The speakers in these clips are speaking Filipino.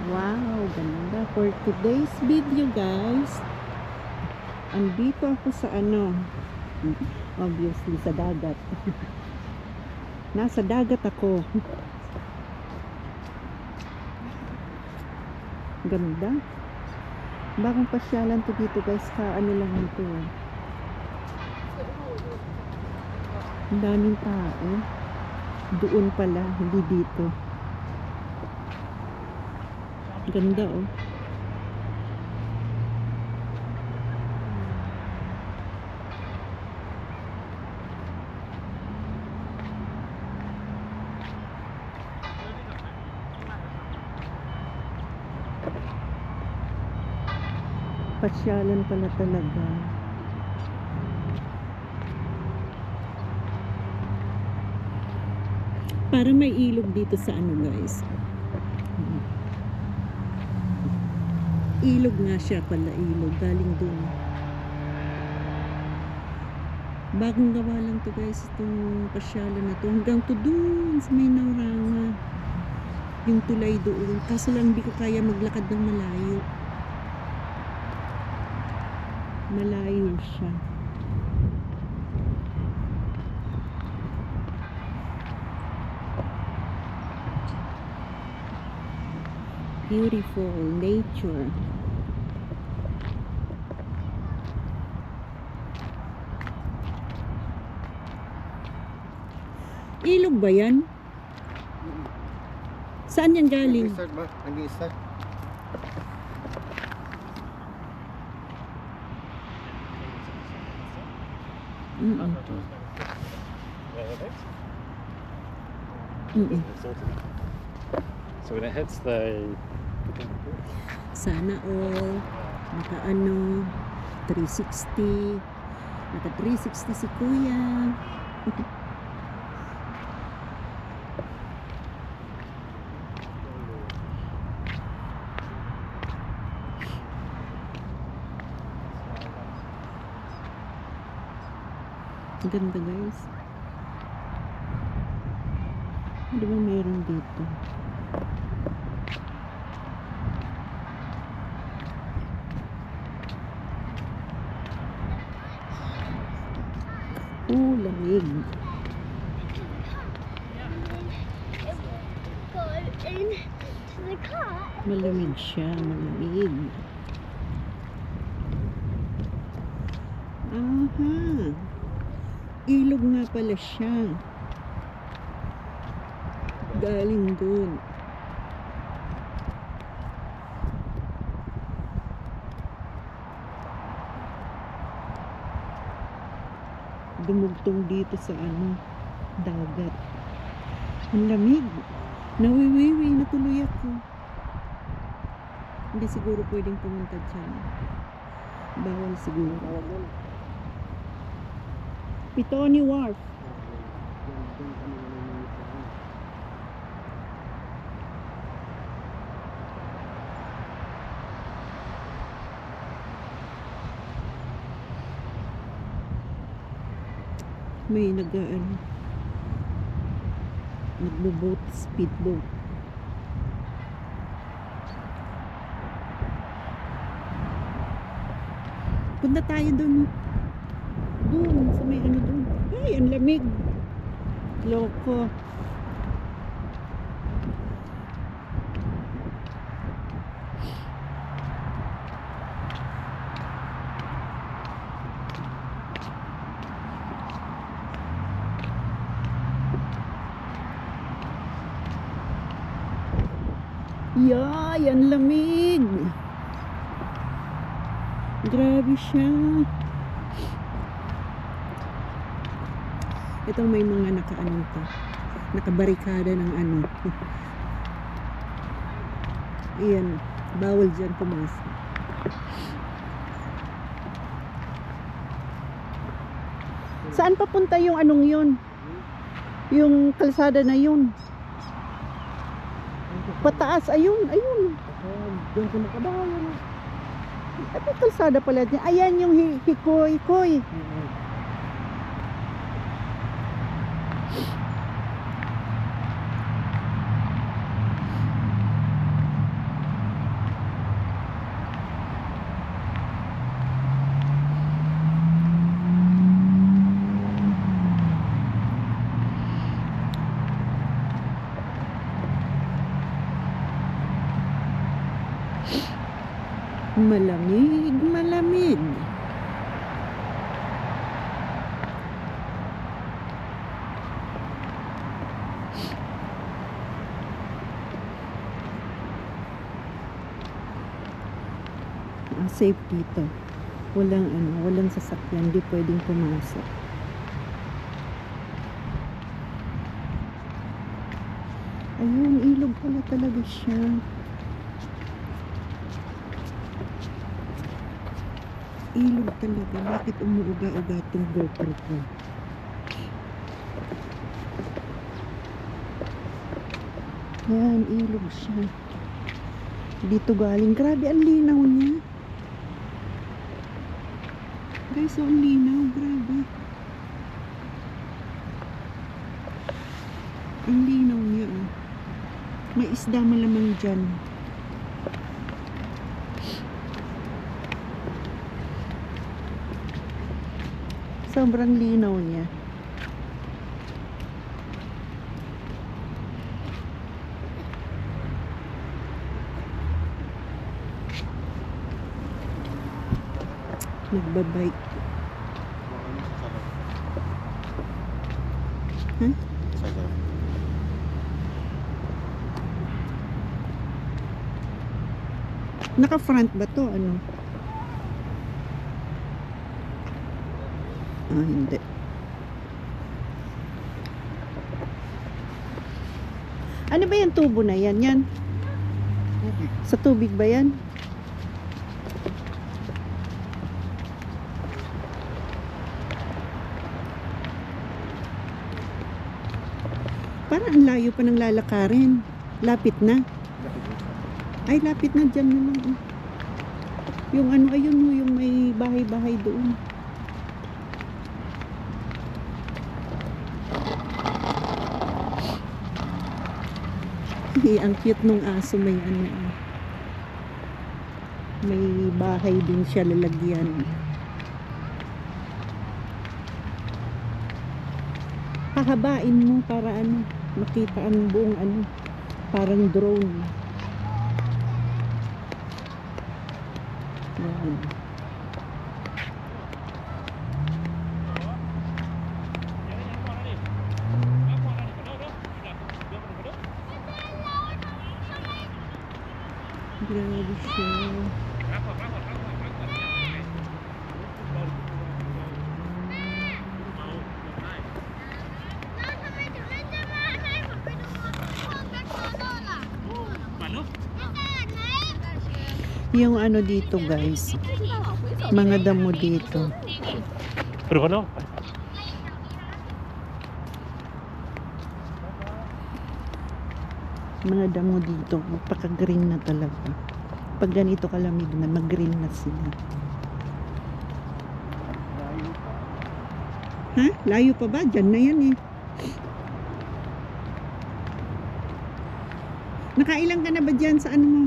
Wow, ganda. For today's video guys, andito ako sa obviously sa dagat. Nasa dagat ako. Ganda. Bagong pasyalan to dito guys, lang ito. Ang daming tao. Doon pala, hindi dito. Ganda oh. Pasyalan pala talaga. Parang may ilog dito sa guys. Ilog nga siya pala, ilog. Galing dun. Bagong gawa lang to guys, itong pasyalan na to. Hanggang to dun sa may Nauranga. Yung tulay doon. Kaso lang hindi ko kaya maglakad ng malayo. Malayo siya. Beautiful nature. Ilog ba yan? Saan yan galing? Nag-start ba? Nag-start. So when it hits the sana all naka 360, naka 360 si kuya. Ganda guys. Ano ba meron dito? Lamig. Malamig siya, malamig. Aha. Ilog nga pala siya. Galing dun. Dumugtong dito sa dagat. Ang lamig. Nawiwiwi na tuloy ako. Hindi siguro pwedeng pumunta dyan. Bawal siguro. Pitoni Wharf. May nagbo-boat, speedboat. Punta tayo dun. Dun, sa may dun. Ay, ang lamig. Loko. Yay, ang lamig. Grabe siya. Itong may mga nakabarikada ng Ayan, bawal dyan pumasok. Saan papunta yung yun? Yung kalsada na yun? Pataas, ayun. Doon sa makabayan. Ito kalsada pala din. Ayan yung hikoy. Malamig, malamig. Safe dito. Walang sasakyan, di pwedeng pumasok. Ayun, ilog pala talaga siya. Ilog talaga. Bakit umuuga-uga itong GoPro ko? Yan, ilog siya. Dito galing. Grabe, ang linaw niya. Guys, ang linaw. Grabe. Ang linaw niya. Oh. May isda malamang dyan. Sobrang linaw niya. Nagbabike. Huh? Naka-front ba to? Ano? Hindi. Ano ba yung tubo na yan? Yan? Tubig. Sa tubig ba yan? Parang ang layo pa ng lalakarin. Lapit na. Ay, lapit na dyan na lang. Oh. Yung ano, ayun mo, yung may bahay-bahay doon. Ang cute nung aso, may ano. May bahay din siya lalagyan. Hahabain mo para ano, makita ang buong ano, parang drone. Yan. Grabe siya. Yung ano dito guys, mga damo dito. Pero bueno, Mga damo dito, magpaka-green na talaga. Pag ganito kalamig na, mag-green na sila. Ha? Layo pa ba? Diyan na yan eh. Nakailang ka na ba dyan sa ano mo?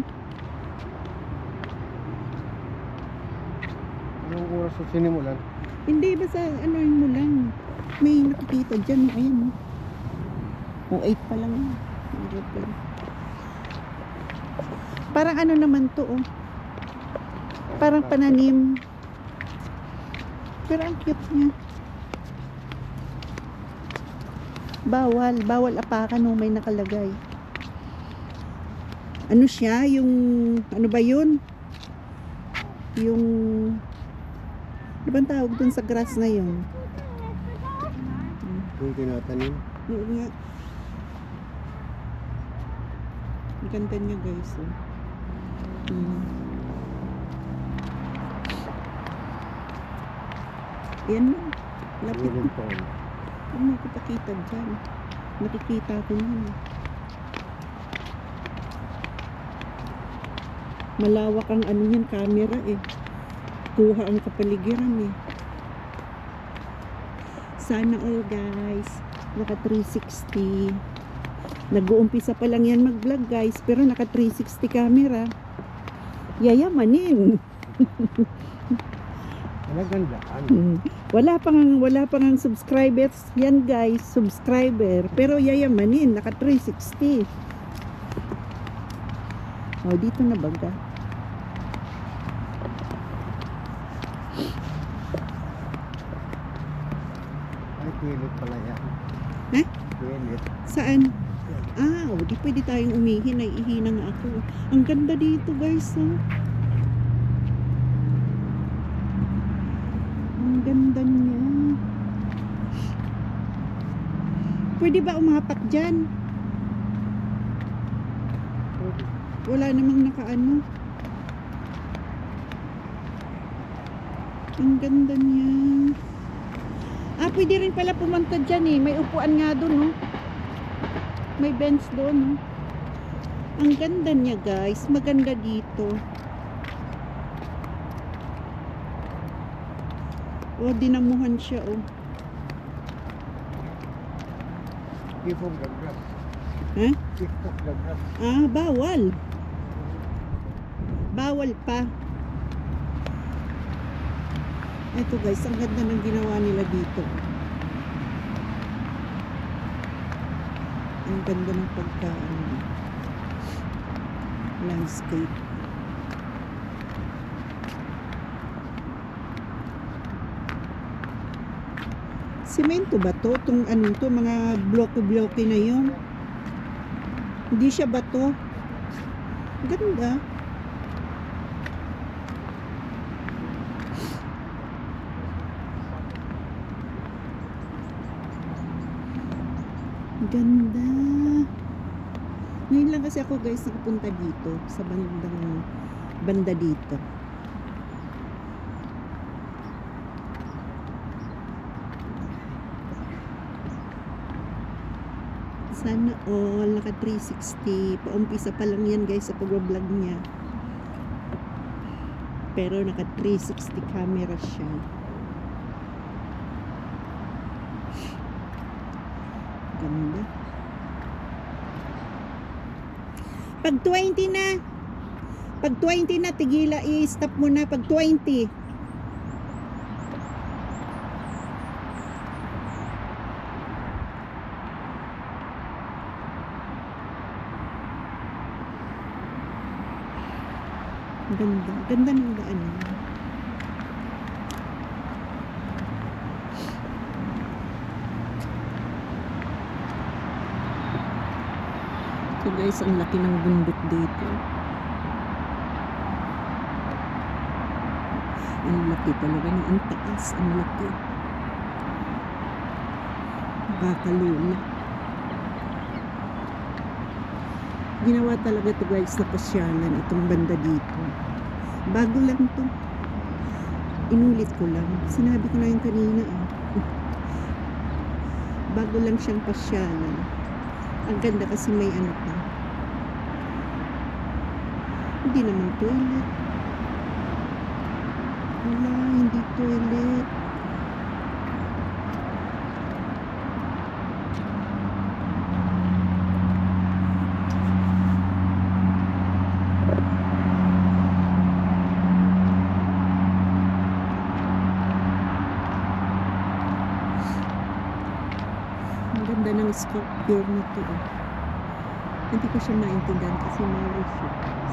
Anong oras sa sinimulan? Hindi ba sa ano yun mo lang? May nakikita dyan. Ayan oh. O 8 pa lang. Hirap pa lang. Parang ano naman to oh. Parang pananim. Pero ang cute niya. Bawal apakan nung may nakalagay. Ano siya? Yung, ano ba yun? Yung, ano bang tawag dun sa grass na yun? Yung tinatanim. Oo nga. Ang ganda niya guys. Oh. Yan na. Lapit na. Yung pond. Huwag mo ko pakita dyan. Nakikita ko na. Malawak ang ano yan, camera eh. Kuha ang kapaligiran eh. Sana all guys. Naka 360. Nag-uumpisa pa lang yan mag-vlog guys. Pero naka 360 camera. Yayamanin. Nagandaan. Wala pang ang subscribers yan guys, subscriber, pero yayamanin, naka 360. Oh, dito na baga. Toilet pala yan. Eh? Toilet. Saan? O di pwede tayong umihi. Naiihi na nga ako. Ang ganda dito guys, oh. Ang ganda niya. Pwede ba umapak dyan? Wala namang nakaano. Ang ganda niya. Pwede rin pala pumunta dyan eh. May upuan nga doon, oh. May bench doon, oh. Ang ganda niya, guys. Maganda dito. Oh, dinamuhan siya, oh. Kipong gagras. Eh? Kipong gagras. Bawal. Bawal pa. Ito guys, ang ganda ng ginawa nila dito. Ang ganda ng landscape. Semento ba to? Itong ano to, mga bloke-bloke na yun. Hindi siya bato. Ganda. Ganda. Ngayon lang kasi ako guys nakapunta dito sa banda dito. Sana all naka 360. Paumpisa pa lang yan guys sa pag-vlog niya. Pero naka 360 camera siya. Ganda. Pag 20 na. Pag 20 na, tigila, i-stop mo na. Pag 20. Ganda. Ganda ng daan. So guys, ang laki ng bundok dito. Ang laki talaga. Ang taas. Ang laki. Nakakalula. Ginawa talaga to guys na pasyalan itong banda dito. Bago lang to. Inulit ko lang. Sinabi ko na yung kanina. Bago lang siyang pasyalan. Ang ganda kasi may ano pa. Hindi naman toilet. Wala, hindi toilet. Ang ganda ng sculpture nito. Hindi ko siya naintindihan kasi Mauritius.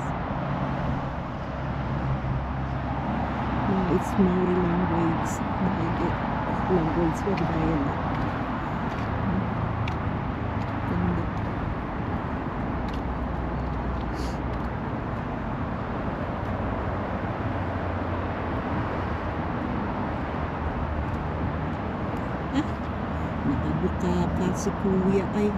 It's Maori language. Language or dialect. Ganda. Nakabuka pa si kuya ay.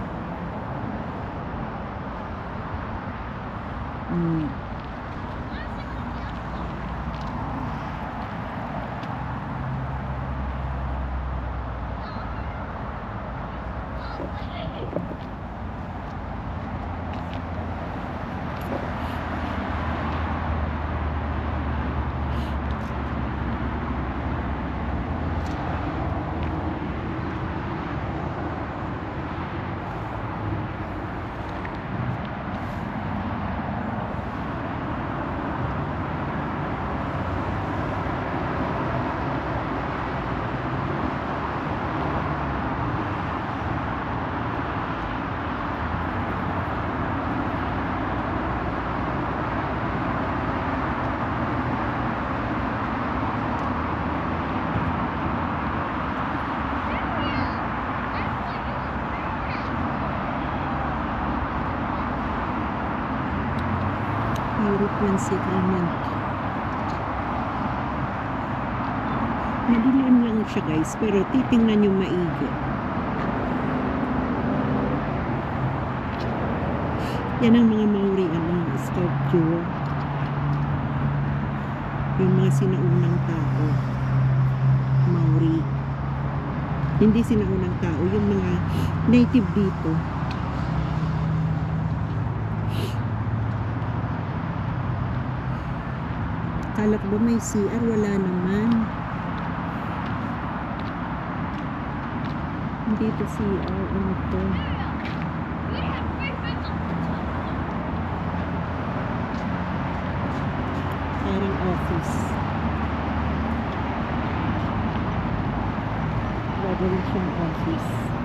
European settlement. Madilim lang siya guys, pero titingnan nyo maigi. Yan ang mga Maori sculpture. Yung mga sinaunang tao. Maori. Hindi sinaunang tao, yung mga native dito. Kala ko ba may CR? Wala naman. Hindi to CR. Ano to? Parang office. Gagawin siyang office.